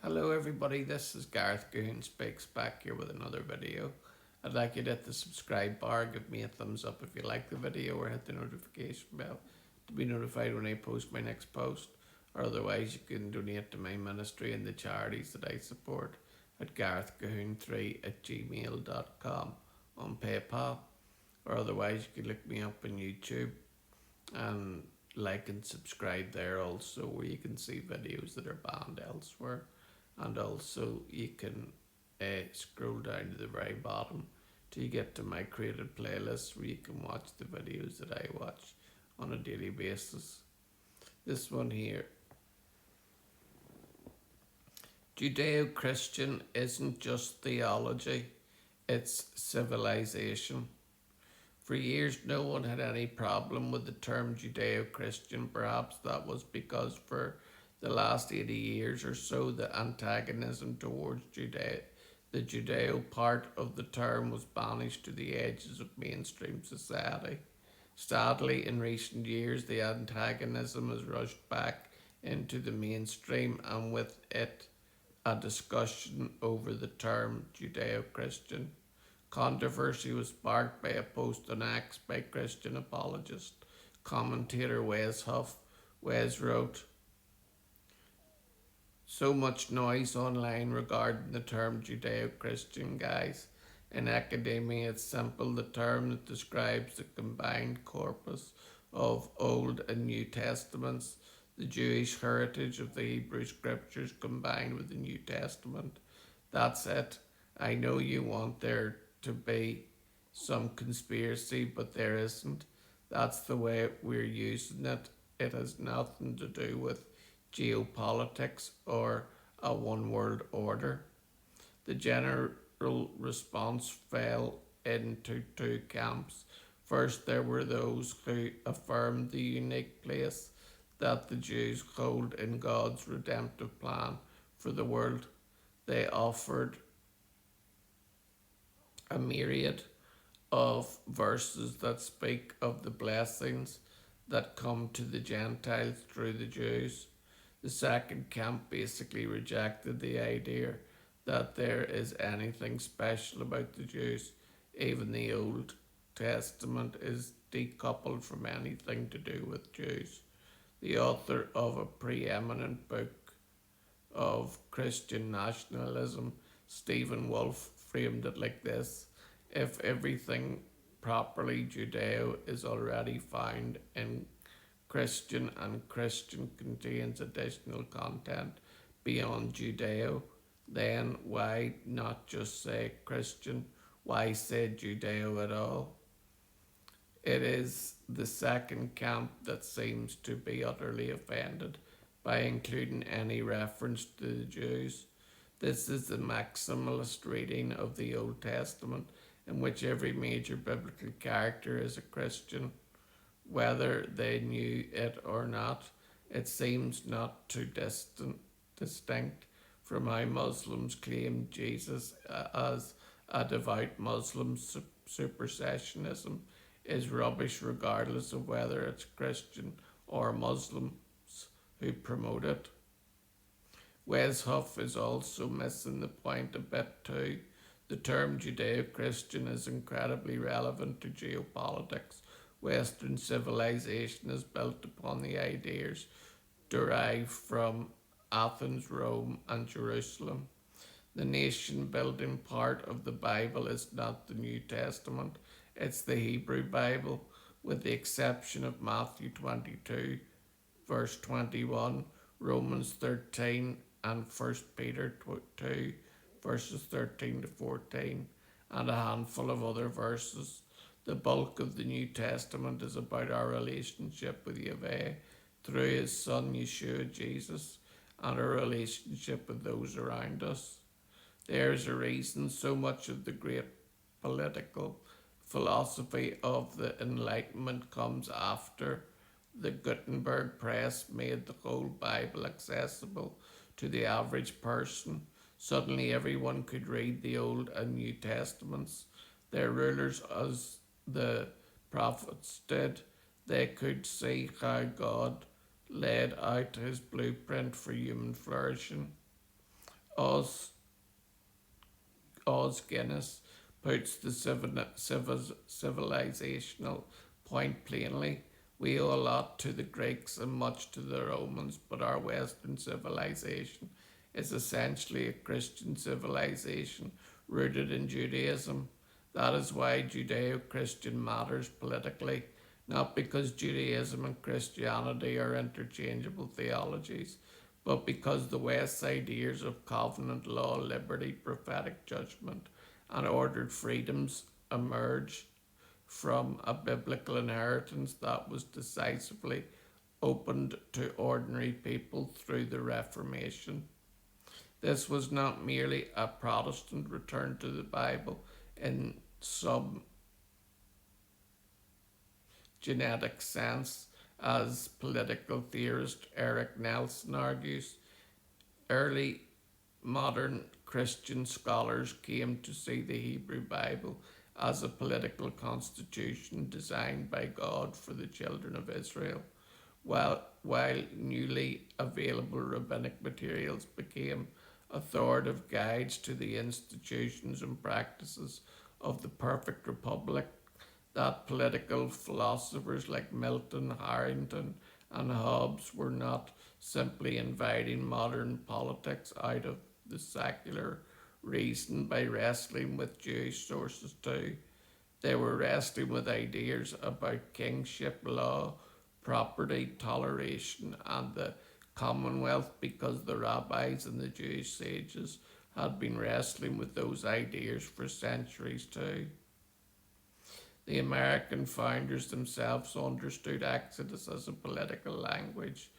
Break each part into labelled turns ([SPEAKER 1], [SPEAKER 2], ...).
[SPEAKER 1] Hello everybody, this is Gareth Goon Speaks back here with another video. I'd like you to hit the subscribe bar, give me a thumbs up if you like the video, or hit the notification bell to be notified when I post my next post. Or otherwise you can donate to my ministry and the charities that I support at garethcahoon3@gmail.com on PayPal. Or otherwise you can look me up on YouTube and like and subscribe there also, where you can see videos that are banned elsewhere. And also you can scroll down to the very bottom till you get to my created playlist, where you can watch the videos that I watch on a daily basis. This one here, Judeo-Christian isn't just theology, it's civilization. For years, no one had any problem with the term Judeo-Christian. Perhaps that was because for the last 80 years or so, the antagonism towards the Judeo part of the term was banished to the edges of mainstream society. Sadly, in recent years, the antagonism has rushed back into the mainstream, and with it, a discussion over the term Judeo-Christian. Controversy was sparked by a post on X by Christian apologist commentator Wes Huff. Wes wrote, "So much noise online regarding the term Judeo-Christian, guys. In academia, it's simple, the term that describes the combined corpus of Old and New Testaments, the Jewish heritage of the Hebrew Scriptures combined with the New Testament. That's it. I know you want there to be some conspiracy, but there isn't. That's the way we're using it. It has nothing to do with geopolitics or a one world order." The general response fell into two camps. First, there were those who affirmed the unique place that the Jews hold in God's redemptive plan for the world. They offered a myriad of verses that speak of the blessings that come to the Gentiles through the Jews. The second camp basically rejected the idea that there is anything special about the Jews. Even the Old Testament is decoupled from anything to do with Jews. The author of a preeminent book of Christian nationalism, Stephen Wolfe, framed it like this: "If everything properly Judeo is already found in Christian, and Christian contains additional content beyond Judeo, then why not just say Christian? Why say Judeo at all?" It is the second camp that seems to be utterly offended by including any reference to the Jews. This is the maximalist reading of the Old Testament, in which every major biblical character is a Christian, whether they knew it or not. It seems not too distinct from how Muslims claim Jesus as a devout Muslim. Supersessionism is rubbish regardless of whether it's Christian or Muslims who promote it. Wes Huff is also missing the point a bit too. The term Judeo-Christian is incredibly relevant to geopolitics. Western civilization is built upon the ideas derived from Athens, Rome, and Jerusalem. The nation-building part of the Bible is not the New Testament, it's the Hebrew Bible, with the exception of Matthew 22, verse 21, Romans 13, and 1 Peter 2, verses 13 to 14, and a handful of other verses. The bulk of the New Testament is about our relationship with Yahweh through His Son Yeshua Jesus, and our relationship with those around us. There's a reason so much of the great political philosophy of the Enlightenment comes after the Gutenberg Press made the whole Bible accessible to the average person. Suddenly everyone could read the Old and New Testaments. Their rulers, as the prophets did, they could see how God laid out His blueprint for human flourishing. Os, Os Guinness puts the civilizational point plainly. We owe a lot to the Greeks and much to the Romans, but our Western civilization is essentially a Christian civilization rooted in Judaism. That is why Judeo-Christian matters politically, not because Judaism and Christianity are interchangeable theologies, but because the West's ideas of covenant law, liberty, prophetic judgment, and ordered freedoms emerged from a biblical inheritance that was decisively opened to ordinary people through the Reformation. This was not merely a Protestant return to the Bible in some genetic sense, as political theorist Eric Nelson argues. Early modern Christian scholars came to see the Hebrew Bible as a political constitution designed by God for the children of Israel, while newly available rabbinic materials became authoritative guides to the institutions and practices of the perfect republic that political philosophers like Milton, Harrington, and Hobbes were not simply inviting modern politics out of the secular reason by wrestling with Jewish sources too. They were wrestling with ideas about kingship, law, property, toleration, and the Commonwealth because the rabbis and the Jewish sages had been wrestling with those ideas for centuries too. The American founders themselves understood Exodus as a political language.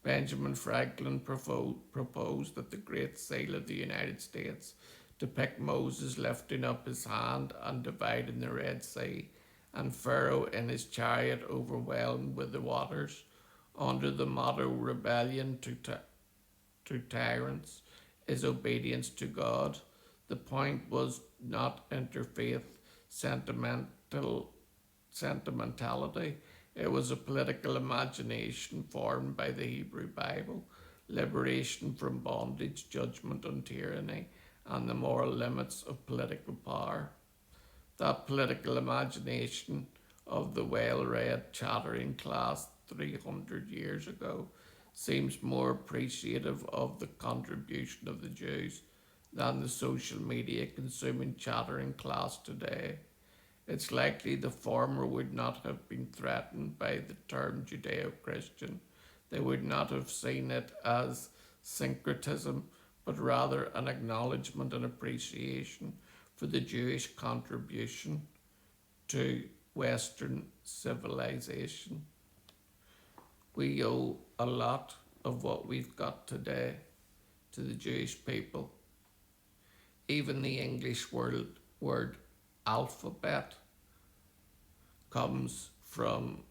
[SPEAKER 1] Benjamin Franklin proposed that the Great Seal of the United States depict Moses lifting up his hand and dividing the Red Sea, and Pharaoh in his chariot overwhelmed with the waters, under the motto rebellion to tyrants is obedience to God. The point was not interfaith sentimentality. It was a political imagination formed by the Hebrew Bible, liberation from bondage, judgment on tyranny, and the moral limits of political power. That political imagination of the well-read chattering class 300 years ago seems more appreciative of the contribution of the Jews than the social media consuming chattering class today. It's likely the former would not have been threatened by the term Judeo-Christian. They would not have seen it as syncretism, but rather an acknowledgement and appreciation for the Jewish contribution to Western civilization. We owe a lot of what we've got today to the Jewish people. Even the English word alphabet comes from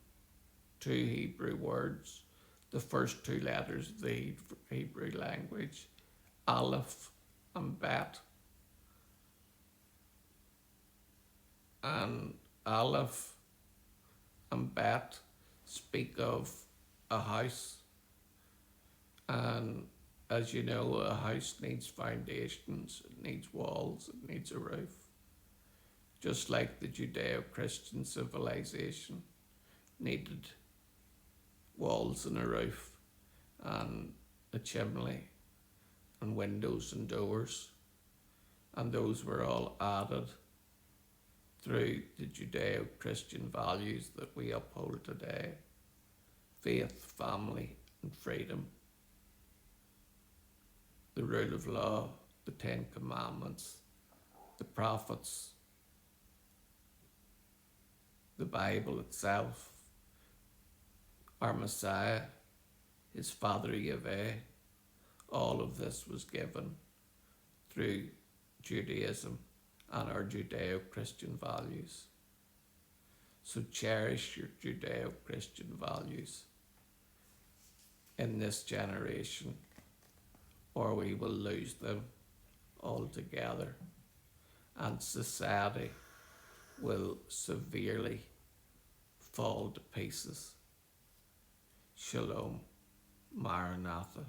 [SPEAKER 1] two Hebrew words, the first two letters of the Hebrew language, Aleph and Bet. And Aleph and Bet speak of a house, and as you know, a house needs foundations, it needs walls, it needs a roof. Just like the Judeo-Christian civilization needed walls and a roof and a chimney and windows and doors, and those were all added through the Judeo-Christian values that we uphold today: faith, family, and freedom, the rule of law, the Ten Commandments, the prophets, the Bible itself, our Messiah, his Father Yahweh. All of this was given through Judaism and our Judeo-Christian values. So cherish your Judeo-Christian values in this generation, or we will lose them altogether, and society will severely fall to pieces. Shalom, Maranatha.